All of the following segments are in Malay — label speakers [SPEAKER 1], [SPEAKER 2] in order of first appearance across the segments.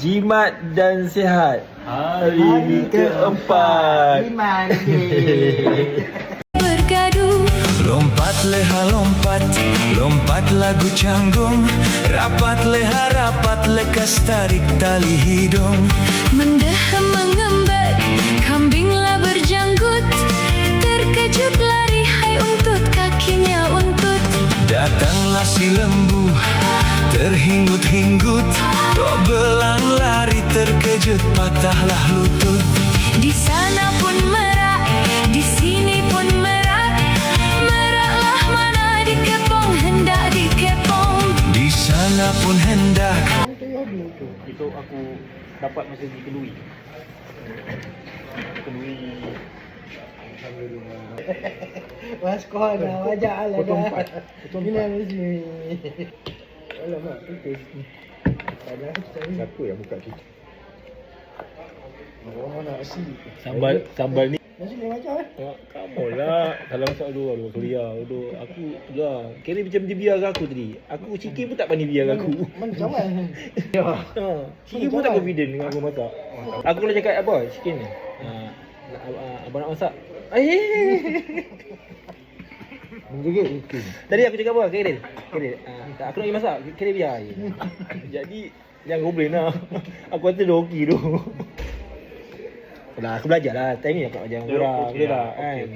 [SPEAKER 1] Jimat dan sihat. Hari keempat.
[SPEAKER 2] Bergaduh.
[SPEAKER 3] Lompat leha lompat, lompat lagu canggung. Rapat leha rapat lekas tarik tali hidung.
[SPEAKER 2] Mendehem mengembat, kambinglah berjanggut. Terkejut lari, hai untut, kakinya untut.
[SPEAKER 3] Datanglah si lembu, terhinggut-hinggut. Tok belang lari terkejut, patahlah lutut.
[SPEAKER 2] Di sana pun merak, di sini pun merak. Meraklah mana dikepung, hendak dikepung.
[SPEAKER 3] Di sana pun hendak.
[SPEAKER 1] Itu aku dapat masa di Kelui. Kelui.
[SPEAKER 4] Mas kau dah wajah lah
[SPEAKER 1] Potong
[SPEAKER 4] dah.
[SPEAKER 1] empat. Potong
[SPEAKER 4] Ini
[SPEAKER 1] empat.
[SPEAKER 4] yang mesti. Alamak, putus ni. Ada saya.
[SPEAKER 1] Siapa yang buka cerita?
[SPEAKER 4] Oh, nasi.
[SPEAKER 1] Sambal ni.
[SPEAKER 4] Nasi lain macam
[SPEAKER 1] Kamu lah. Kalau masak aduh kuliah. Aku lah. Kira macam dia biar aku tadi. Aku Ciki pun tak pandai biar aku.
[SPEAKER 4] Mana cawan?
[SPEAKER 1] Ciki pun tak confident dengan aku masak. Aku kalau cakap apa? Ciki ni. Abang nak masak.
[SPEAKER 4] Menjerit itu.
[SPEAKER 1] Tadi aku cakap apa? Kira. Tak, aku nak pergi masak. Kira biar je. Jadi jangan komplain lah. Aku kata dah okey tu. Dah, aku belajar lah. Time ni aku nak ajar orang. Boleh tak? Kan?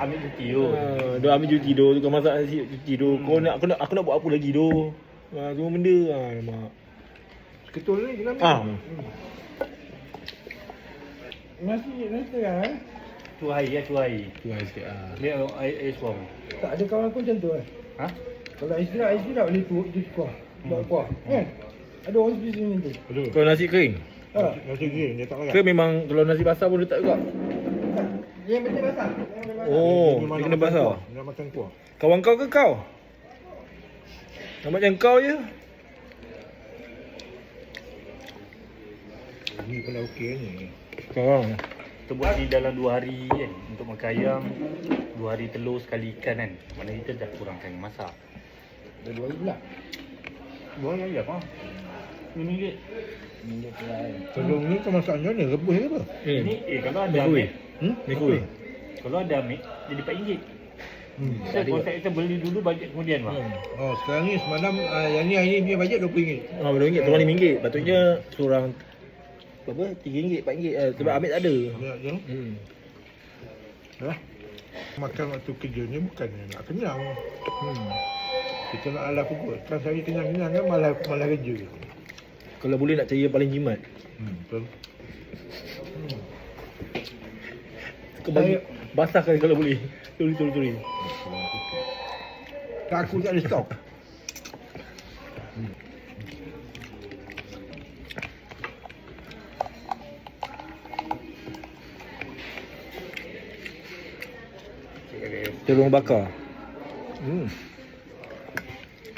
[SPEAKER 5] Ambil cuti tu.
[SPEAKER 1] Dia ambil cuti tu. Tukang masak nasi cuti tu. Aku nak buat apa lagi tu? Semua benda. Alamak.
[SPEAKER 4] Ketul ni kenapa? Nasi kan?
[SPEAKER 5] Cuai ya, cuai.
[SPEAKER 1] Tu air sikit lah.
[SPEAKER 5] Dia air suam.
[SPEAKER 4] Tak ada kawan aku macam tu kan?
[SPEAKER 5] Ha?
[SPEAKER 4] Kalau istirahat boleh tu kuah. Buat kuah. Kan? Ada orang seperti ni tu.
[SPEAKER 1] Kalau nasi kering?
[SPEAKER 4] Nasi kering dia tak
[SPEAKER 1] Ke memang kalau nasi basah pun letak juga?
[SPEAKER 4] Yang penting masak.
[SPEAKER 1] Oh, dia kena basah.
[SPEAKER 4] Nak makan kuah.
[SPEAKER 1] Kawan kau ke kau? Nampak macam kau je.
[SPEAKER 4] Ni kalau okey ni.
[SPEAKER 1] Kau.
[SPEAKER 5] Kita buat di dalam 2 hari kan. Untuk makan ayam, 2 hari telur, sekali ikan kan. Mana kita dah kurangkan masak.
[SPEAKER 4] Dah 2 hari pula.
[SPEAKER 5] 2 hari ayam lah. RM5.
[SPEAKER 4] Kalau ni kau masak macam mana? Rebus ke apa?
[SPEAKER 5] Ini kalau ada
[SPEAKER 1] Ni kuih.
[SPEAKER 5] ambil,
[SPEAKER 1] Ni kuih.
[SPEAKER 5] kalau ada ambil, jadi RM4. Kita
[SPEAKER 1] Ada.
[SPEAKER 5] konsep kita beli dulu, bajet kemudian bang.
[SPEAKER 4] Oh, sekarang ni semalam yang ni hari ni punya bajet RM20.
[SPEAKER 1] RM20, turun RM5. Patutnya seorang berapa? RM3, RM4. Sebab Amit tak ada.
[SPEAKER 4] Banyak je. Makan waktu kerja ni bukannya nak kenyang. Kita nak ala perut. Kan saya kenyang-kenyang kan malah kerja.
[SPEAKER 1] Kalau boleh nak cari yang paling jimat.
[SPEAKER 4] Betul.
[SPEAKER 1] Kau bagi basahkan kalau boleh. Turi.
[SPEAKER 4] Tak, aku tak ada stok.
[SPEAKER 1] Telur bakar.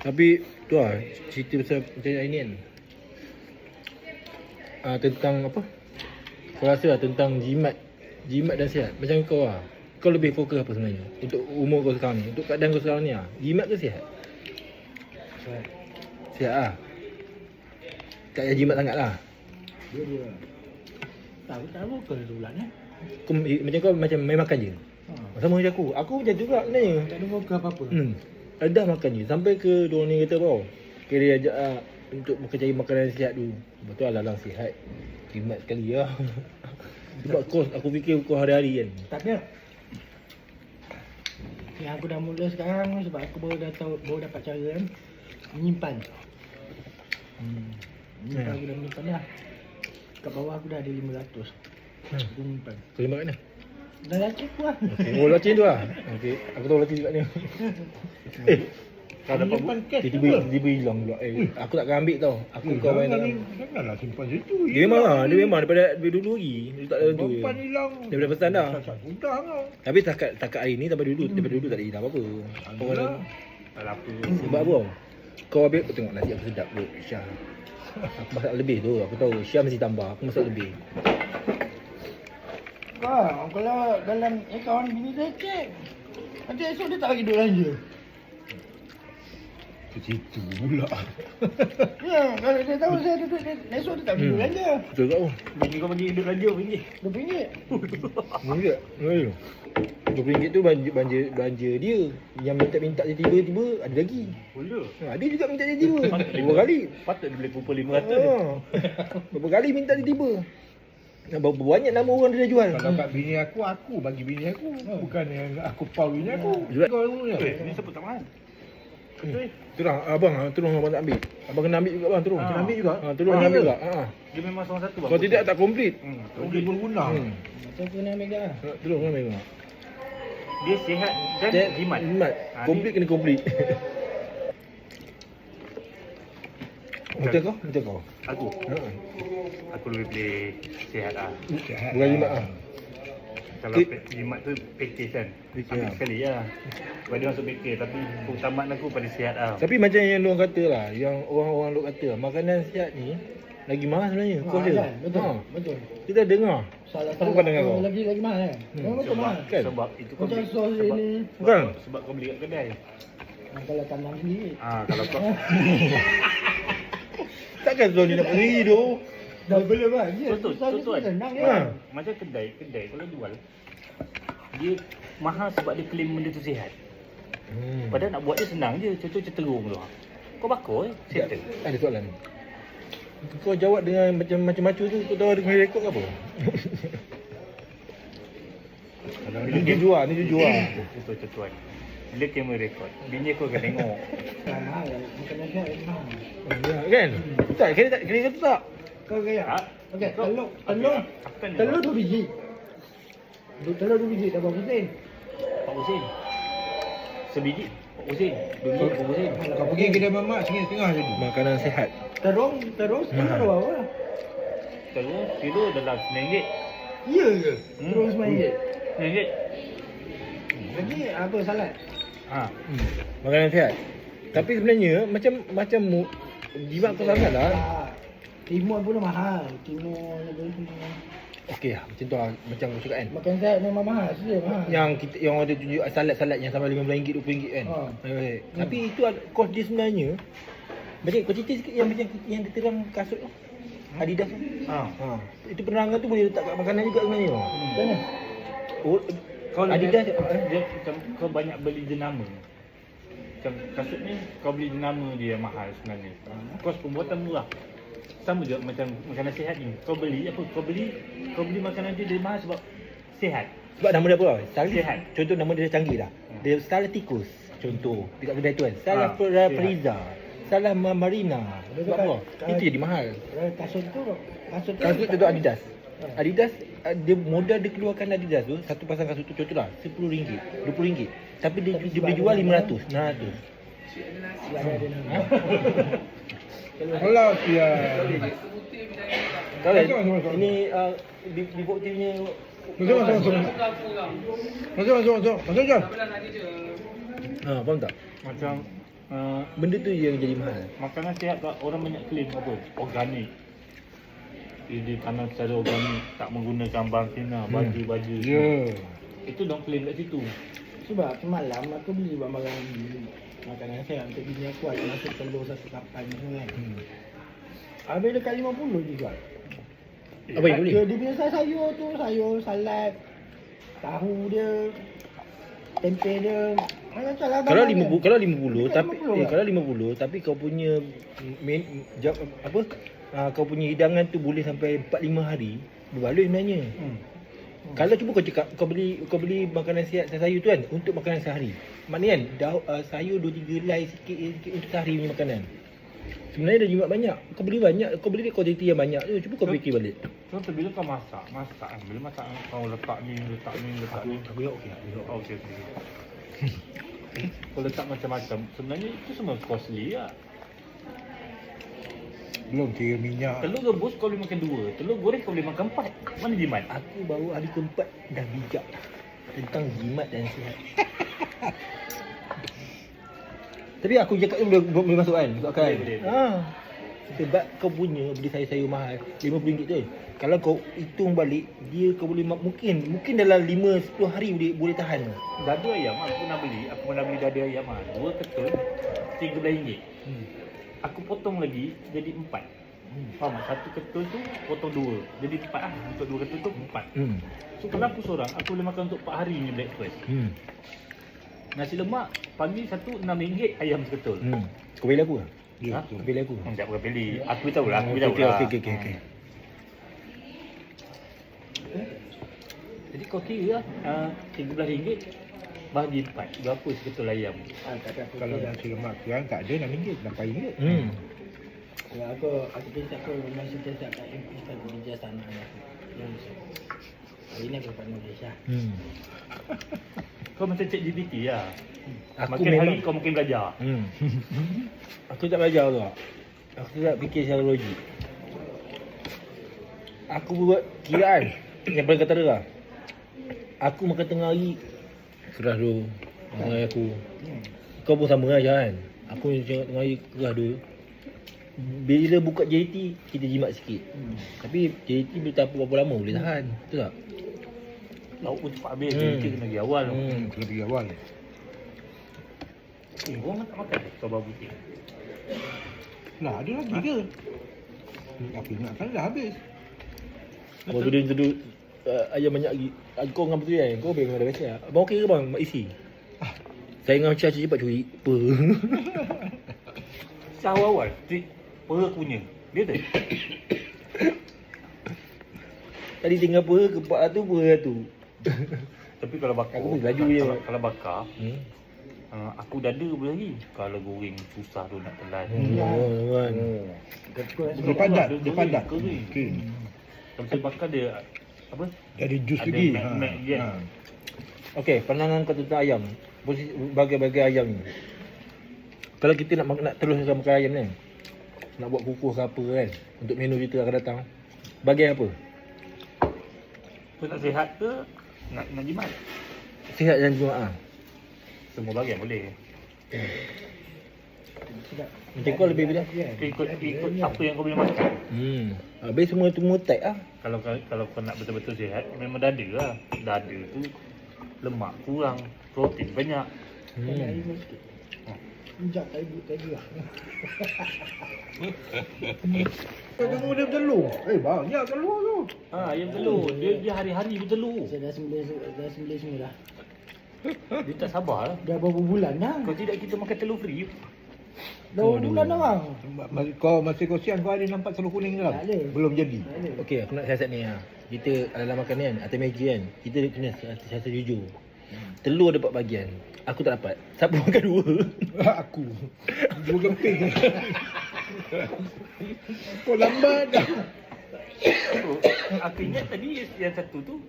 [SPEAKER 1] Tapi tu lah cerita pasal macam ini kan. Tentang apa? Kau rasa lah tentang jimat dan sihat. Macam kau lah. Kau lebih fokus apa sebenarnya? Untuk umur kau sekarang ni, untuk keadaan kau sekarang ni lah. Jimat ke sihat? Sihat lah. Tak payah jimat sangat lah.
[SPEAKER 4] Dua-dua. Tak bukan sebulan
[SPEAKER 1] Macam kau macam main makan je. Sama macam aku. Aku macam tu juga sebenarnya.
[SPEAKER 4] Tak ada fokus apa-apa.
[SPEAKER 1] Dah makan je. Sampai ke diorang ni kata tau. Kira ajak untuk cari makanan sihat dulu. Betul lah lalang sihat. Jimat sekali lah. Sebab kos aku fikir kau hari-hari kan.
[SPEAKER 4] Tak ada. Yang aku dah mula sekarang sebab aku baru dapat cara kan menyimpan. Aku dah menyimpan dah. Kat bawah aku dah ada 500. Aku menyimpan.
[SPEAKER 1] Kau limat kat mana?
[SPEAKER 4] Dah lacik aku lah.
[SPEAKER 1] Oh lacin tu lah. Okay. Aku tahu lacin juga ni.
[SPEAKER 5] Kau dapat
[SPEAKER 4] Menyimpan cash
[SPEAKER 1] Tiba-tiba hilang pula. Aku takkan ambil tau. Aku kau main dalam.
[SPEAKER 4] Janganlah simpan situ.
[SPEAKER 1] Dia memang lah. Dia memang daripada dulu lagi. Dia tak ada tu.
[SPEAKER 4] Simpan hilang.
[SPEAKER 1] Daripada pesan dah.
[SPEAKER 4] Sudah kau.
[SPEAKER 1] Tapi takat hari ni daripada dulu tak ada hilang apa-apa.
[SPEAKER 4] Alhamdulillah.
[SPEAKER 5] tak ada apa.
[SPEAKER 1] Sebab apa tau? Kau ambil kau tengok nasi aku sedap bro. Syah. Aku masak lebih tu. Aku tahu Syah mesti tambah. Aku masak lebih.
[SPEAKER 4] Kalau dalam akaun bini saya cek. Nanti esok dia tak bagi duit belanja. Situ pula.
[SPEAKER 6] Ya, kalau dia tahu saya duduk esok dia tak boleh belanja.
[SPEAKER 1] Betul kau.
[SPEAKER 5] Bini kau bagi duit belanja RM1.
[SPEAKER 6] RM2.
[SPEAKER 1] Enggak. Enggak. RM20 tu belanja dia. Yang minta tiba-tiba ada lagi.
[SPEAKER 5] Oh ya?
[SPEAKER 1] Ada juga minta tiba-tiba. Berapa kali?
[SPEAKER 5] Patut dia boleh kumpul RM500.
[SPEAKER 1] Berapa kali minta tiba-tiba. Berapa banyak nama orang dia dah jual.
[SPEAKER 4] Kalau kat bini aku bagi bini aku. Bukan yang aku pau bini aku.
[SPEAKER 1] Juga.
[SPEAKER 4] Kau punya.
[SPEAKER 5] Ni sebut tak mahal.
[SPEAKER 1] Terang abang nak ambil. Abang kena ambil juga bang, terus.
[SPEAKER 5] Kena
[SPEAKER 4] ambil juga?
[SPEAKER 1] Terus kena ambil juga.
[SPEAKER 5] Dia memang seorang satu bang.
[SPEAKER 1] Kalau tidak tak komplit.
[SPEAKER 4] Dia pun guna.
[SPEAKER 6] Macam kena ambil dah.
[SPEAKER 1] Terus kena ambil.
[SPEAKER 5] Dia sihat dan jimat.
[SPEAKER 1] Jimat.
[SPEAKER 5] Ah,
[SPEAKER 1] Komplit kena komplit. Betul kau? Betul kau?
[SPEAKER 5] Aku.
[SPEAKER 1] Ha.
[SPEAKER 5] Aku lebih pilih sihat lah.
[SPEAKER 1] Bukan jimat ah.
[SPEAKER 5] Kalau
[SPEAKER 1] Kit-
[SPEAKER 5] jimat tu package kan.
[SPEAKER 1] Package,
[SPEAKER 5] Ambil
[SPEAKER 1] ya.
[SPEAKER 5] sekali lah. Sebab dia masuk package. Tapi keutamaan aku pada sihat lah.
[SPEAKER 1] Tapi macam yang diorang kata lah, yang orang-orang duk kata, makanan sihat ni lagi mahal sebenarnya. Kau dia.
[SPEAKER 6] Kan? Betul. Betul.
[SPEAKER 1] Kita dengar.
[SPEAKER 6] Salah
[SPEAKER 1] Apa pandangan kau?
[SPEAKER 6] lagi mahal kan? Memang betul mahal.
[SPEAKER 1] Kan?
[SPEAKER 5] Sebab itu kau
[SPEAKER 6] Macam
[SPEAKER 5] beli.
[SPEAKER 6] sos dia
[SPEAKER 5] Sebab,
[SPEAKER 6] ni.
[SPEAKER 1] Bukan?
[SPEAKER 5] sebab kau beli kat kedai.
[SPEAKER 6] Kalau tanam sendiri.
[SPEAKER 5] Kalau kau
[SPEAKER 1] Takkan Zul ni dapat sendiri tu.
[SPEAKER 6] Dah boleh bang. Ya,
[SPEAKER 5] Contoh
[SPEAKER 6] sos
[SPEAKER 5] kan.
[SPEAKER 6] senang
[SPEAKER 1] Ha.
[SPEAKER 6] kan?
[SPEAKER 5] Macam kedai kalau jual dia mahal sebab dia claim benda tu sihat. Padahal nak buat dia senang je. Contoh macam terung tu. Kau bakar settle.
[SPEAKER 1] Ada soalan. Kau jawab dengan macam-macam tu, kau tahu ada kena rekod ke apa? Ni jujur lah, ni jujur lah.
[SPEAKER 5] Contoh tuan. Bila kamera rekod, bini aku akan tengok.
[SPEAKER 6] Mahal. Bukan nasihat lagi mahal.
[SPEAKER 1] Ya, kan? Tak, kena kata tak?
[SPEAKER 6] Kau kaya?
[SPEAKER 5] Tak?
[SPEAKER 6] Okey,
[SPEAKER 5] Kau-
[SPEAKER 6] telur 2 biji. Telur 2 biji dah berapa sen?
[SPEAKER 5] Pak Husin. Sebiji Pak Husin. Dulu Pak Husin.
[SPEAKER 4] Kau pergi kedai mamak setengah jadi.
[SPEAKER 1] Makanan sihat.
[SPEAKER 6] Terus telur berapa?
[SPEAKER 5] Terus kilo dalam RM9.
[SPEAKER 6] Ya ke? Terus RM9.
[SPEAKER 5] RM9.
[SPEAKER 6] Lagi apa salad?
[SPEAKER 1] Makanan sihat. Tapi sebenarnya macam jimat kau sangat lah.
[SPEAKER 6] Timur pun dah mahal. Timur negeri semua.
[SPEAKER 1] Okey lah, macam tu lah. Macam aku cakap kan.
[SPEAKER 6] Makan sehat memang mahal. Sedia mahal.
[SPEAKER 1] Yang ada tunjuk salad-salad yang sampai RM15, RM20 kan. Baik. Tapi itu kos dia sebenarnya. Macam kau cerita sikit yang macam yang dia terang kasut tu. Adidas tu. Itu penerangan tu boleh letak kat makanan juga sebenarnya.
[SPEAKER 6] Mana?
[SPEAKER 1] Oh,
[SPEAKER 5] Kau
[SPEAKER 1] Adidas
[SPEAKER 5] dia macam kau banyak beli jenama. Macam kasut ni kau beli jenama dia yang mahal sebenarnya. Kos pembuatan murah. Sama je macam makanan sihat ni. Kau beli apa? Kau beli makanan dia mahal sebab sihat.
[SPEAKER 1] sebab nama dia apa? Salih.
[SPEAKER 5] Sihat.
[SPEAKER 1] Contoh nama dia dah canggih dah. Dia Salah Tikus. Contoh dekat kedai tu kan. Salah
[SPEAKER 5] sihat.
[SPEAKER 1] Friza. Salah Marina. Sebab apa? Itu jadi mahal.
[SPEAKER 6] Kasut tu.
[SPEAKER 1] Kasut tu Adidas. Adidas dia modal dia keluarkan Adidas tu satu pasang kasut tu contohlah RM10, RM20. Tapi dia boleh jual RM500, RM600.
[SPEAKER 4] Kalau dia
[SPEAKER 1] Tahu
[SPEAKER 4] Masuk, masuk.
[SPEAKER 1] ini di bukti punya
[SPEAKER 4] Masuk John.
[SPEAKER 1] faham tak?
[SPEAKER 5] Macam
[SPEAKER 1] Benda tu yang jadi mahal.
[SPEAKER 5] makanan sihat tak orang banyak claim apa? Organik. Dia tanam secara organik, tak menggunakan bahan kimia, baju-baju.
[SPEAKER 4] Ya.
[SPEAKER 5] Itu dong claim kat situ.
[SPEAKER 6] Sebab semalam aku beli barang-barang makanan sehat untuk bini aku ada masuk telur 1 kapan ni kan. Habis dekat 50 juga.
[SPEAKER 1] Apa yang boleh?
[SPEAKER 6] Dia punya sayur tu, sayur, salad, tahu dia, tempe dia. Macam lah
[SPEAKER 1] Kalau
[SPEAKER 6] gambarnya.
[SPEAKER 1] 50
[SPEAKER 6] Dekat
[SPEAKER 1] tapi
[SPEAKER 6] 50 lah.
[SPEAKER 1] kalau 50 tapi kau punya kau punya hidangan tu boleh sampai 4-5 hari, berbaloi sebenarnya. Kalau cuba kau cakap kau beli makanan sihat sayur tu kan untuk makanan sehari. Maknanya kan sayur 2-3 helai sikit untuk sehari punya makanan. Sebenarnya dah jimat banyak. Kau beli banyak, kau beli kuantiti yang banyak tu. Cuba kau fikir balik.
[SPEAKER 5] Contoh bila kau masak kan. Bila masak kau letak ni.
[SPEAKER 1] Aku ya okey.
[SPEAKER 5] Okey. Kau letak macam-macam. Sebenarnya itu semua costly lah.
[SPEAKER 4] Belum kira minyak.
[SPEAKER 5] Telur rebus kau boleh makan 2. Telur goreng kau boleh makan 4. Mana jimat?
[SPEAKER 1] Aku baru hari keempat dah bijak tentang jimat dan sihat. Tapi aku cakap tu boleh masuk kan? Masuk akal.
[SPEAKER 5] Boleh.
[SPEAKER 1] Sebab kau punya beli sayur-sayur mahal RM50 tu. Kalau kau hitung balik, dia kau boleh mungkin dalam 5-10 hari boleh tahan.
[SPEAKER 5] Dada ayam aku pernah beli dada ayam 2 ketul RM13. Aku potong lagi jadi 4. Faham tak? Satu ketul tu potong 2. Jadi 4 lah. Untuk 2 ketul tu 4. So kalau aku seorang, aku boleh makan untuk 4 hari ni breakfast. Nasi lemak pagi satu RM6, ayam seketul.
[SPEAKER 1] Kau pilih aku ke?
[SPEAKER 4] Ya,
[SPEAKER 1] Kau pilih aku?
[SPEAKER 5] Tak boleh pilih. Aku beritahu lah, aku beritahu
[SPEAKER 1] Okey,
[SPEAKER 5] lah.
[SPEAKER 1] okey.
[SPEAKER 5] Jadi kau kira lah, RM13 bagi 4. Berapa seketul ayam?
[SPEAKER 6] Takkan aku
[SPEAKER 4] Kalau
[SPEAKER 6] kira.
[SPEAKER 4] nasi lemak kurang tak ada RM6, RM8.
[SPEAKER 6] Kalau aku kisah aku memang sentiasa akan impikan kerja sana aku. Hari ni aku dapat Malaysia.
[SPEAKER 5] Kau macam cek GPT lah.
[SPEAKER 1] Aku
[SPEAKER 5] Makin hari
[SPEAKER 1] memang
[SPEAKER 5] kau makin belajar.
[SPEAKER 1] Aku tak belajar tu. Aku tak fikir secara logik. Aku buat kiraan yang paling kata lah. Aku makan tengah hari kerah tu dengan aku. Kau pun sama aja kan. Aku tengah hari kerah tu. Bila buka JT kita jimat sikit. Tapi JT boleh tahan berapa lama boleh tahan. Betul tak?
[SPEAKER 5] Lauk pun cepat habis. Kita kena pergi awal.
[SPEAKER 4] Kena pergi awal.
[SPEAKER 5] Orang tak makan kau bawa putih.
[SPEAKER 4] Lah, ada lagi ke? Apa ingatkan dah habis.
[SPEAKER 1] Abang tidur ayam banyak lagi. Kau dengan betul kan? Kau memang dah biasa. Abang okey ke bang? Mak isi. Saya dengan Macam cepat curi. Apa?
[SPEAKER 5] Awal-awal perut aku punya. Dia tu.
[SPEAKER 1] Tadi tinggal apa? Kepak tu apa tu?
[SPEAKER 5] Tapi kalau bakar
[SPEAKER 1] Aku laju je.
[SPEAKER 5] kalau bakar aku dada boleh lagi. Kalau goreng susah tu nak telan.
[SPEAKER 1] Kan.
[SPEAKER 4] Dia padat, dia
[SPEAKER 5] kering,
[SPEAKER 4] padat.
[SPEAKER 5] kering.
[SPEAKER 4] Okey.
[SPEAKER 5] Kalau saya bakar dia apa?
[SPEAKER 4] Jadi jus
[SPEAKER 5] Ada
[SPEAKER 4] lagi.
[SPEAKER 5] mat dia.
[SPEAKER 1] Okey, pandangan kau tentang ayam. Posisi bagai-bagai ayam ni. Kalau kita nak teruskan makan ayam ni, nak buat kukuh ke apa kan, untuk menu kita akan datang, bagian apa?
[SPEAKER 5] Kau nak sihat ke nak jimat?
[SPEAKER 1] Sihat dan Jumaat.
[SPEAKER 5] Semua bagian boleh.
[SPEAKER 1] Macam kau lebih bila?
[SPEAKER 5] Ikut apa yang kau boleh makan.
[SPEAKER 1] Habis semua tight lah.
[SPEAKER 5] Kalau kau nak betul-betul sihat, memang dada lah. Dada tu lemak kurang, protein banyak.
[SPEAKER 6] Air sikit. Sekejap tadi lah.
[SPEAKER 4] Kau kemudian telur. Banyak telur tu.
[SPEAKER 5] Ayam telur. Dia hari-hari bertelur.
[SPEAKER 6] Saya dah sembelih semua dah.
[SPEAKER 5] Dia tak sabar lah.
[SPEAKER 6] Dah berapa bulan dah?
[SPEAKER 5] Kalau tidak kita makan telur free.
[SPEAKER 6] Dah berapa bulan dah bang?
[SPEAKER 4] Masa kau siang kau ada nampak telur kuning dalam?
[SPEAKER 6] Tak ada.
[SPEAKER 4] Belum jadi.
[SPEAKER 6] Tak ada.
[SPEAKER 1] Okey, aku nak siasat ni lah. Kita dalam makan ni kan, atas meja kan, kita kena siasat jujur. Telur dapat bagian. Aku tak dapat. Siapa makan 2?
[SPEAKER 4] Aku. 2 keping. Kau lambat dah.
[SPEAKER 5] Aku ingat tadi yang satu tu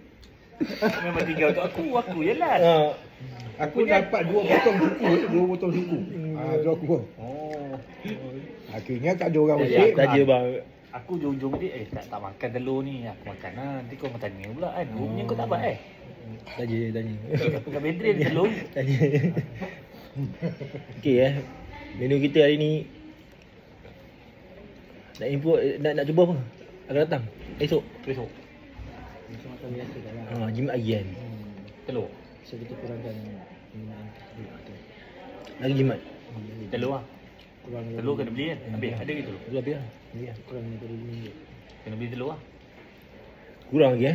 [SPEAKER 5] memang tinggal untuk aku je lah.
[SPEAKER 4] Aku dapat 2 potong suku. 2 potong suku. Tu aku. Akhirnya tak ada orang usik.
[SPEAKER 1] Tak je bang.
[SPEAKER 5] Aku ujung-ujung dia tak makan telur ni. Aku makan lah. Nanti kau tanya pula kan. Rupanya kau tak dapat
[SPEAKER 1] Tanya.
[SPEAKER 5] Kat bateri ada telur.
[SPEAKER 1] Tanya. Okey menu kita hari ni nak import, nak cuba apa? Akan datang esok.
[SPEAKER 5] Besok.
[SPEAKER 6] Macam makan biasa dah lah.
[SPEAKER 1] Jimat lagi kan.
[SPEAKER 5] Telur.
[SPEAKER 6] So kita kurangkan penggunaan telur tu.
[SPEAKER 1] Lagi jimat.
[SPEAKER 5] Telur lah.
[SPEAKER 6] Kurang
[SPEAKER 5] Telur kena beli kan. Habis ada ke telur?
[SPEAKER 1] Dulu habis lah.
[SPEAKER 6] kurang daripada RM5.
[SPEAKER 5] Kena beli telur lah.
[SPEAKER 1] Kurang lagi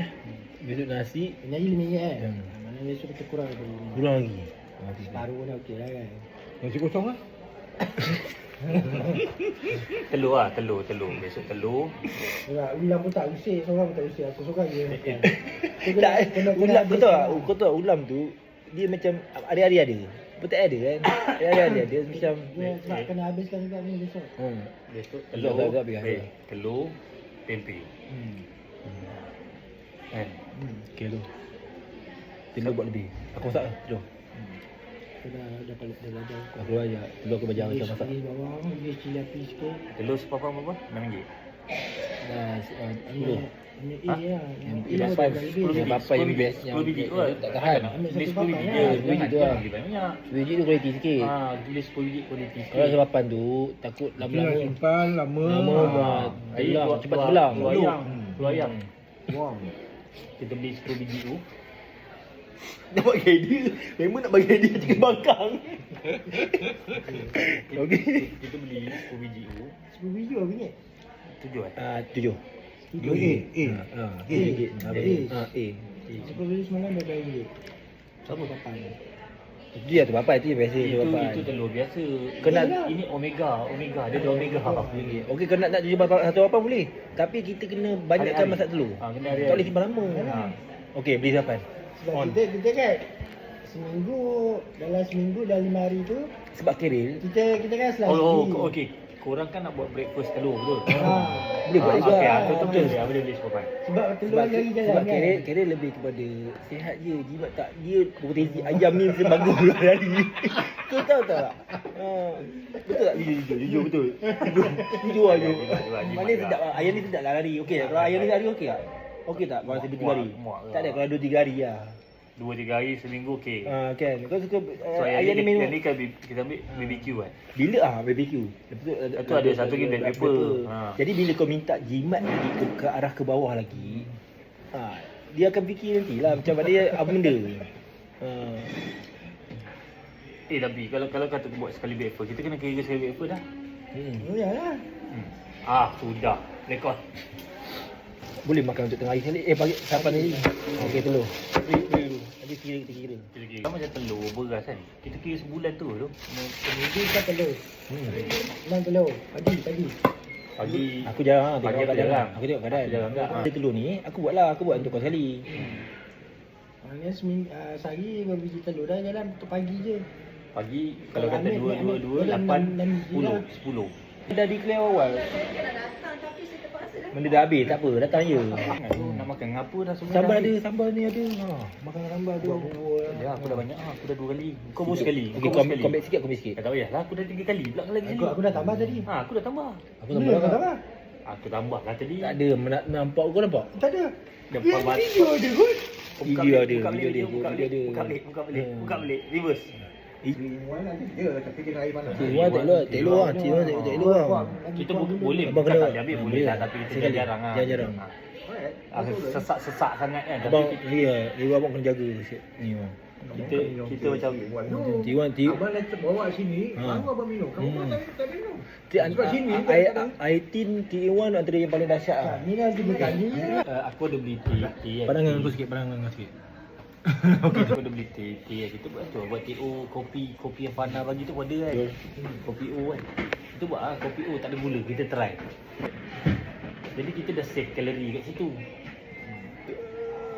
[SPEAKER 1] Besok nasi
[SPEAKER 6] Ini aja RM5
[SPEAKER 1] Ya.
[SPEAKER 6] Mana besok kita kurang daripada RM5.
[SPEAKER 1] kurang lagi.
[SPEAKER 6] Separuh pun dah okey lah kan.
[SPEAKER 4] Nasi kosong lah.
[SPEAKER 5] Telur lah. Telur. Besok telur.
[SPEAKER 6] Ulam pun tak usik, seorang pun tak usik. Aku seorang je makan.
[SPEAKER 1] Tak, ulam kau tahu tak? Kau tahu tak ulam tu dia macam hari-hari ada. Betul ada kan? Hari-hari ada macam
[SPEAKER 6] Dia sebab kena habiskan juga ni besok.
[SPEAKER 5] Besok
[SPEAKER 1] Telur
[SPEAKER 5] telur.
[SPEAKER 1] tak habis.
[SPEAKER 5] Telur. Tempe. Kan?
[SPEAKER 1] okey tu. Telur buat lebih. Aku masak lah. Jom.
[SPEAKER 6] Kita dah belajar.
[SPEAKER 1] Aku ajar. Telur aku belajar macam masak.
[SPEAKER 6] Bawang, dia cili api sikit.
[SPEAKER 5] Telur sepapan berapa? RM6.
[SPEAKER 1] Dulu.
[SPEAKER 6] Ambil
[SPEAKER 5] Ha?
[SPEAKER 6] A lah.
[SPEAKER 1] Yang
[SPEAKER 6] A
[SPEAKER 1] bapai,
[SPEAKER 6] dah
[SPEAKER 1] yang
[SPEAKER 6] lebih.
[SPEAKER 1] bapai yang best,
[SPEAKER 5] 10 biji
[SPEAKER 1] yang
[SPEAKER 5] kot.
[SPEAKER 1] tak tahan.
[SPEAKER 6] Ambil
[SPEAKER 5] Tulis
[SPEAKER 6] satu
[SPEAKER 5] 10 biji
[SPEAKER 6] pakai
[SPEAKER 5] je.
[SPEAKER 6] lah.
[SPEAKER 1] 10 biji tu
[SPEAKER 5] Jangan
[SPEAKER 1] lah.
[SPEAKER 5] banyak.
[SPEAKER 1] Biji tu kualiti sikit.
[SPEAKER 5] Tulis 10 biji kualiti sikit.
[SPEAKER 1] Kalau sepapan tu takut
[SPEAKER 4] Itulah
[SPEAKER 1] lama-lama.
[SPEAKER 4] simpan lama.
[SPEAKER 1] Lama buat belang, cepat terbelang.
[SPEAKER 5] Telur ayam.
[SPEAKER 1] Hmm.
[SPEAKER 5] Telur ayam.
[SPEAKER 4] Wang.
[SPEAKER 5] Kita beli 10 biji tu.
[SPEAKER 1] Nak bagi idea. Memang nak bagi idea chicken bangkang. Okey.
[SPEAKER 5] Kita beli 10 biji tu.
[SPEAKER 6] 10 biji berapa ringgit?
[SPEAKER 5] 7 eh.
[SPEAKER 1] 7.
[SPEAKER 4] Dua A.
[SPEAKER 1] RM8.
[SPEAKER 6] A.
[SPEAKER 1] A.
[SPEAKER 6] Aku beli semalam berapa ringgit? Sama papai.
[SPEAKER 1] Itu dia tu bapai tu je biasa tu bapai.
[SPEAKER 5] Itu telur biasa.
[SPEAKER 1] Kena-
[SPEAKER 5] Ini omega. Dia ada omega.
[SPEAKER 1] Okey, kau nak tujuh bapai satu bapai boleh. Tapi kita kena banyakkan
[SPEAKER 5] Hari-hari.
[SPEAKER 1] masak telur.
[SPEAKER 5] Kena
[SPEAKER 1] Tak
[SPEAKER 5] hari-hari.
[SPEAKER 1] boleh simpan lama. Okey, beli siapa?
[SPEAKER 6] Sebab kita kan dalam seminggu dah 5 hari tu
[SPEAKER 1] Sebab keril
[SPEAKER 6] kita kan selalu
[SPEAKER 5] Okey. Korang kan nak buat breakfast telur betul?
[SPEAKER 1] boleh buat juga.
[SPEAKER 5] Okey, aku tu boleh beli sepapan.
[SPEAKER 6] sebab telur
[SPEAKER 1] Sebab,
[SPEAKER 6] lagi jalan
[SPEAKER 1] sebab
[SPEAKER 6] kan.
[SPEAKER 1] keril lebih kepada sihat je. Jimat tak, dia protein ayam ni sebagus hari. Kau tahu tak? Betul tak? Jujur betul. Jujur aja. Mana sedap lah. Ayam ni sedap lah hari. Okey, kalau ayam ni hari okey tak? Okey tak? Kalau
[SPEAKER 5] Muak,
[SPEAKER 1] 3 hari?
[SPEAKER 5] muak ke?
[SPEAKER 1] Tak ada, kalau 2-3 hari lah.
[SPEAKER 5] 2-3 hari seminggu okey.
[SPEAKER 1] Kan? Kau suka
[SPEAKER 5] So
[SPEAKER 1] ayam ni minum?
[SPEAKER 5] yang ni kan kita ambil BBQ kan.
[SPEAKER 1] Bila BBQ? Lepas tu
[SPEAKER 5] Itu ada satu lagi black pepper.
[SPEAKER 1] Jadi bila kau minta jimat lagi ke arah ke bawah lagi, dia akan fikir nantilah macam mana dia apa benda.
[SPEAKER 5] Tapi kalau kata buat sekali black pepper, kita kena kira sekali black pepper dah.
[SPEAKER 6] Oh ya lah.
[SPEAKER 5] Sudah. Rekod.
[SPEAKER 1] Boleh makan untuk tengah hari sekali. Pagi sarapan ni. Okey telur. Nanti kita kira.
[SPEAKER 5] Kan macam telur beras kan. Kita kira sebulan tu.
[SPEAKER 6] Seminggu kan telur. Enam telur. Pagi.
[SPEAKER 5] Pagi.
[SPEAKER 1] Aku jarang
[SPEAKER 5] Pagi
[SPEAKER 1] tengok
[SPEAKER 5] aku
[SPEAKER 1] keadaan.
[SPEAKER 5] jarang.
[SPEAKER 1] Aku tengok keadaan.
[SPEAKER 5] Aku jarang tak?
[SPEAKER 1] Ada telur ni, aku buat untuk kau sekali.
[SPEAKER 6] Maknanya sehari berapa biji telur dah jalan untuk pagi je.
[SPEAKER 5] Pagi kalau kata
[SPEAKER 6] Ambil
[SPEAKER 5] 2, 8,
[SPEAKER 6] enam biji lah.
[SPEAKER 5] 10.
[SPEAKER 1] Dah declare awal. Benda dah habis, tak apa, datang je.
[SPEAKER 5] Nak makan apa dah semua.
[SPEAKER 1] Sambal
[SPEAKER 5] dah
[SPEAKER 1] ada,
[SPEAKER 5] habis.
[SPEAKER 1] sambal ni ada. Makan sambal tu.
[SPEAKER 5] Ya, aku dah banyak. Aku dah 2 kali. Kau baru sekali.
[SPEAKER 1] Okey, kau ambil sikit, aku ambil sikit.
[SPEAKER 5] Tak payahlah, aku dah 3 kali pula lagi sekali.
[SPEAKER 6] Aku dah tambah tadi.
[SPEAKER 5] Aku dah tambah.
[SPEAKER 1] Aku tambah
[SPEAKER 6] Kau
[SPEAKER 1] lah.
[SPEAKER 6] tambah?
[SPEAKER 5] Aku tambah lah tadi.
[SPEAKER 1] Tak ada, nampak kau nampak?
[SPEAKER 6] Tak ada.
[SPEAKER 5] Nampak batu.
[SPEAKER 6] Video ada kot.
[SPEAKER 1] Video ada,
[SPEAKER 5] Buka
[SPEAKER 1] video
[SPEAKER 5] balik,
[SPEAKER 1] ada,
[SPEAKER 5] buka
[SPEAKER 1] video
[SPEAKER 5] balik,
[SPEAKER 1] ada.
[SPEAKER 5] buka balik, reverse.
[SPEAKER 4] Wan ada je tapi kena air panas.
[SPEAKER 1] Cik Wan tak elok, tak elok lah. Cik Wan tak elok lah.
[SPEAKER 5] Kita boleh,
[SPEAKER 1] Abang
[SPEAKER 5] bukan
[SPEAKER 1] kena-
[SPEAKER 5] tak boleh ambil, boleh lah, tapi kita
[SPEAKER 1] Sekali.
[SPEAKER 5] jarang lah.
[SPEAKER 1] Jarang.
[SPEAKER 5] Sesak sangat kan.
[SPEAKER 1] Abang,
[SPEAKER 5] Tapi
[SPEAKER 1] dia abang kena jaga ni Wan.
[SPEAKER 5] kita macam
[SPEAKER 1] Cik Wan,
[SPEAKER 4] Abang dah bawa sini, baru abang minum. Kamu pun tak minum. Sebab sini
[SPEAKER 1] air tin T1 antara yang paling dahsyat lah.
[SPEAKER 6] Ni dah 3 kali.
[SPEAKER 5] aku ada beli teh.
[SPEAKER 1] Padangan kau sikit, padangan kau sikit.
[SPEAKER 5] Aku ada beli teh. Kita buat TO kopi yang Fana bagi tu pun ada kan. Kopi O kan. Kita buat kopi O tak ada gula, kita try. Jadi kita dah save kalori kat situ.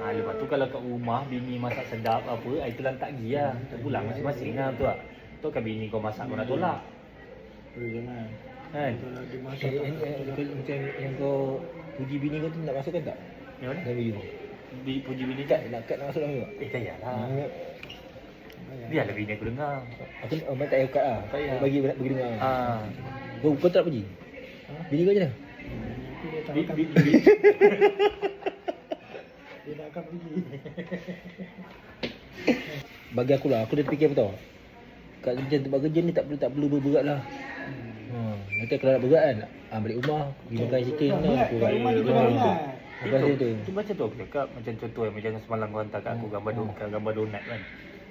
[SPEAKER 5] Lepas tu kalau kat rumah bini masak sedap apa, itu lantak pergi lah. Pulang masing-masing lah tu lah. Tu kan bini kau masak kau nak tolak.
[SPEAKER 6] Jangan.
[SPEAKER 5] Kan?
[SPEAKER 6] Kalau dia masak
[SPEAKER 1] Macam yang kau puji bini kau tu nak masukkan tak?
[SPEAKER 5] Yang mana?
[SPEAKER 1] Dalam video tu.
[SPEAKER 5] Puji bini
[SPEAKER 1] Tak,
[SPEAKER 5] tak?
[SPEAKER 1] nak masuk dalam video tak?
[SPEAKER 5] Tak payahlah. Biarlah bini aku dengar.
[SPEAKER 1] Aku tak payah cut lah.
[SPEAKER 5] Tak payah.
[SPEAKER 1] Bagi dengar.
[SPEAKER 5] Ah.
[SPEAKER 1] Kau tak puji? Bini kau je dah?
[SPEAKER 6] dia nak akan pergi.
[SPEAKER 1] Bagi aku lah, aku dah terfikir apa tau. Kat tempat kerja ni tak perlu berberat lah. Nanti kalau nak berat kan, balik rumah, pergi makan chicken lah.
[SPEAKER 6] Berat,
[SPEAKER 1] Aku
[SPEAKER 6] kat rumah dia berat lah.
[SPEAKER 1] Aku rasa tu.
[SPEAKER 5] Itu macam tu aku cakap. Macam contoh macam semalam kau hantar kat aku gambar donat kan.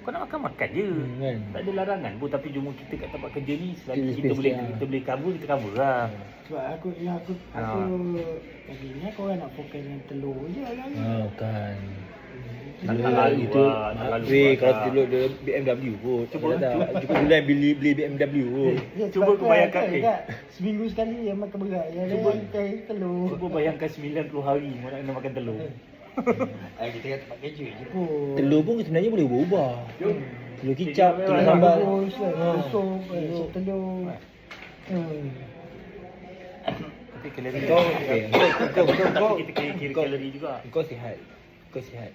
[SPEAKER 5] Kau nak makan je.
[SPEAKER 1] Kan?
[SPEAKER 5] Tak ada larangan pun, tapi cuma kita kat tempat kerja ni selagi
[SPEAKER 1] Kita
[SPEAKER 5] kita
[SPEAKER 1] space
[SPEAKER 5] boleh
[SPEAKER 1] lah.
[SPEAKER 5] kita boleh cover, kita cover lah.
[SPEAKER 6] Sebab aku tadinya kau orang nak fokus dengan telur je kan.
[SPEAKER 1] Kan.
[SPEAKER 5] Tak
[SPEAKER 1] Telur
[SPEAKER 5] lalu
[SPEAKER 1] itu,
[SPEAKER 5] lah, tak lalu
[SPEAKER 1] weh,
[SPEAKER 5] lah.
[SPEAKER 1] kalau telur dia BMW kot. Cuba bulan beli BMW kot.
[SPEAKER 5] Cuba kau bayangkan,
[SPEAKER 6] seminggu sekali yang makan berat. Yang
[SPEAKER 5] Cuba-
[SPEAKER 6] lain telur.
[SPEAKER 5] Cuba bayangkan 90 hari mana nak makan telur.
[SPEAKER 6] Kita kat tempat kerja je pun.
[SPEAKER 1] Telur pun sebenarnya boleh berubah. Telur kicap, telur sambal.
[SPEAKER 6] Rebus, sup, telur.
[SPEAKER 5] Tapi kalori
[SPEAKER 1] Kau, okey, kau,
[SPEAKER 5] tapi kita kira kalori juga.
[SPEAKER 1] Kau sihat. Kau sihat.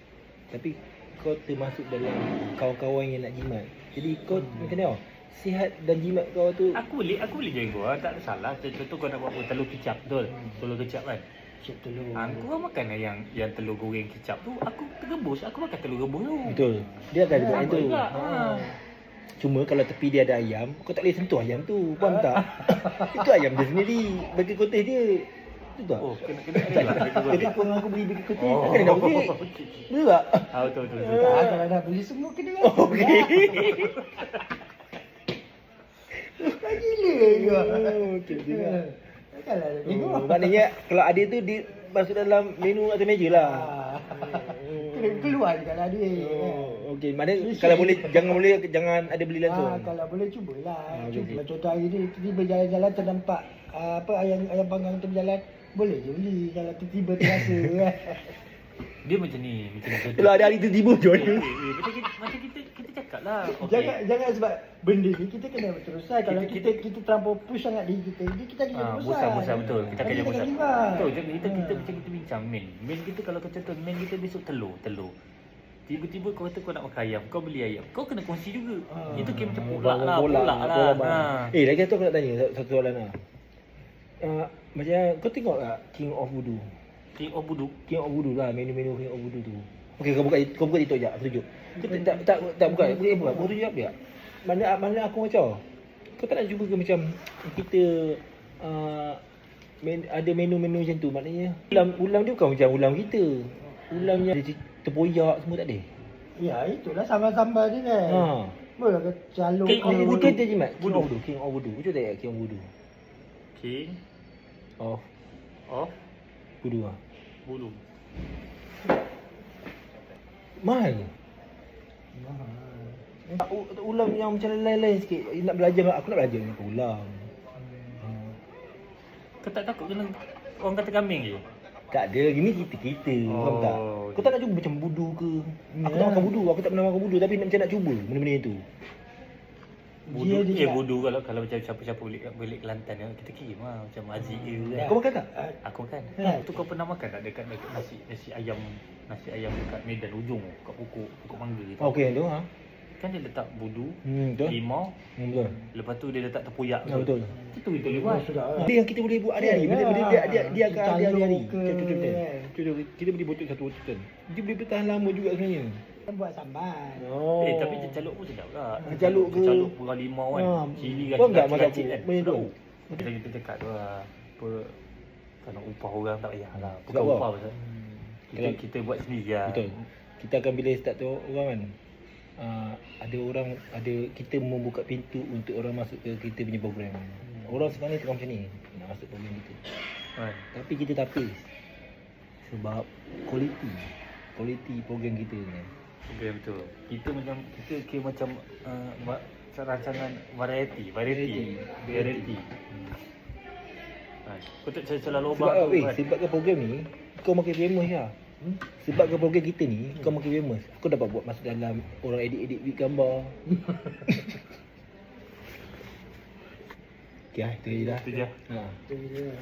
[SPEAKER 1] Tapi kau termasuk dalam kawan-kawan yang nak jimat. Jadi kau macam mana? Sihat dan jimat kau tu
[SPEAKER 5] Aku boleh join kau, tak ada salah. Contoh kau nak buat telur kicap, betul? Telur kicap kan.
[SPEAKER 6] Cip telur.
[SPEAKER 5] Aku kan makan yang telur goreng kicap tu. Aku tergebus. Aku makan telur rebus tu.
[SPEAKER 1] Betul. Dia akan buat yang tu.
[SPEAKER 5] juga.
[SPEAKER 1] Cuma kalau tepi dia ada ayam, kau tak boleh sentuh ayam tu. Faham tak? Itu ayam dia sendiri. Bagi kotis dia. Itu tak?
[SPEAKER 5] Oh, kena lah.
[SPEAKER 1] Jadi kau aku beli bagi kotis.
[SPEAKER 5] Oh.
[SPEAKER 1] Takkan dia nak beli. Betul tak?
[SPEAKER 5] Betul.
[SPEAKER 6] Kalau dah beli semua kena kan.
[SPEAKER 1] Okey.
[SPEAKER 6] Gila juga.
[SPEAKER 1] Okey juga.
[SPEAKER 6] Takkanlah dah tengok.
[SPEAKER 1] Maknanya kalau ada tu dia masuk dalam menu atas meja lah.
[SPEAKER 6] Kena keluar je kalau ada.
[SPEAKER 1] Okey, maknanya kalau boleh jangan ada beli langsung.
[SPEAKER 6] Kalau boleh cubalah.
[SPEAKER 1] okey,
[SPEAKER 6] Cuba contoh hari ni tiba-tiba jalan-jalan ternampak ayam panggang tu berjalan, boleh je beli kalau tiba-tiba terasa kan.
[SPEAKER 5] Dia macam ni.
[SPEAKER 1] Kalau ada hari tu tiba John.
[SPEAKER 5] Macam kita cakap lah.
[SPEAKER 6] Jangan sebab benda ni kita kena berterusan. Kalau kita terlampau push sangat diri kita, kita kena berterusan.
[SPEAKER 5] Bosan betul. Kita akan
[SPEAKER 6] Kita
[SPEAKER 5] bosan.
[SPEAKER 6] gimbal.
[SPEAKER 5] Betul. Jadi kita macam kita bincang main kita kalau kau contoh main kita besok telur. Tiba-tiba kau kata kau nak makan ayam, kau beli ayam. Kau kena kongsi juga. Itu kira macam polak lah.
[SPEAKER 1] Lagi satu aku nak tanya satu soalan lah. Macam kau tengok tak King of Voodoo? King of Voodoo lah, menu-menu King of Voodoo tu. Okey, kau buka TikTok jap, aku tunjuk. Tak buka. Buka tunjuk apa dia? Mana aku macam kau tak nak cuba ke macam kita ada menu-menu macam tu, maknanya ulam dia bukan macam ulam kita. Ulam yang terpoyak semua tak ada.
[SPEAKER 6] Ya, itulah sambal-sambal dia kan. Boleh ke calon
[SPEAKER 5] King of Voodoo.
[SPEAKER 1] Bukan je Mat. King of Voodoo. Cuba tengok King of Voodoo.
[SPEAKER 5] King
[SPEAKER 1] Oh,
[SPEAKER 5] of
[SPEAKER 1] Voodoo ah.
[SPEAKER 5] Voodoo.
[SPEAKER 1] Mahal. Ulam yang macam lain-lain sikit. Nak belajar, aku nak belajar dengan ulam.
[SPEAKER 5] Kau tak takut kena orang kata kambing je?
[SPEAKER 1] Tak ada, gini kita. Faham tak? Kau tak nak cuba macam budu ke? Aku tak makan budu, aku tak pernah makan budu, tapi macam nak cuba benda-benda itu.
[SPEAKER 5] Budu kalau macam siapa-siapa balik Kelantan kan, kita kirim lah macam Aziz ke kan.
[SPEAKER 1] Kau makan tak?
[SPEAKER 5] Aku makan. Tu kau pernah makan tak dekat nasi ayam dekat Medan ujung kat pokok mangga tu.
[SPEAKER 1] Okey tu ha.
[SPEAKER 5] Kan dia letak budu,
[SPEAKER 1] Betul.
[SPEAKER 5] limau,
[SPEAKER 1] Betul.
[SPEAKER 5] lepas tu dia letak tempoyak tu.
[SPEAKER 1] Betul.
[SPEAKER 5] Itu lewat.
[SPEAKER 1] Dia yang kita boleh buat hari-hari. Dia akan ada hari-hari. Contoh. Kita boleh botol satu botol. Dia boleh bertahan lama juga sebenarnya.
[SPEAKER 6] Kita buat sambal.
[SPEAKER 5] Tapi caluk pun sedap tak?
[SPEAKER 1] Caluk ke?
[SPEAKER 5] Caluk purang limau kan. Cili kan.
[SPEAKER 1] Kau enggak masak aku? Benda tu.
[SPEAKER 5] Kita cakap tu lah. Apa, kalau upah orang tak payahlah. Bukan
[SPEAKER 1] Sebab apa?
[SPEAKER 5] upah pasal. Kita buat sendiri lah.
[SPEAKER 1] Betul. Kita akan bila start tu orang kan. Ada kita membuka pintu untuk orang masuk ke kita punya program. Orang sebenarnya tengah macam ni nak masuk program kita.
[SPEAKER 5] Kan?
[SPEAKER 1] Tapi kita tapis. Sebab kualiti program kita ni.
[SPEAKER 5] Okay, betul. Kita kira macam rancangan variety. Kau tak celah lubang tu kan.
[SPEAKER 1] Sebabkan program ni kau makin famous lah. Sebabkan program kita ni kau makin famous. Kau dapat buat masuk dalam orang edit big gambar. Okey, itu je dah.
[SPEAKER 5] Itu je.
[SPEAKER 1] Ha.
[SPEAKER 6] Itu je.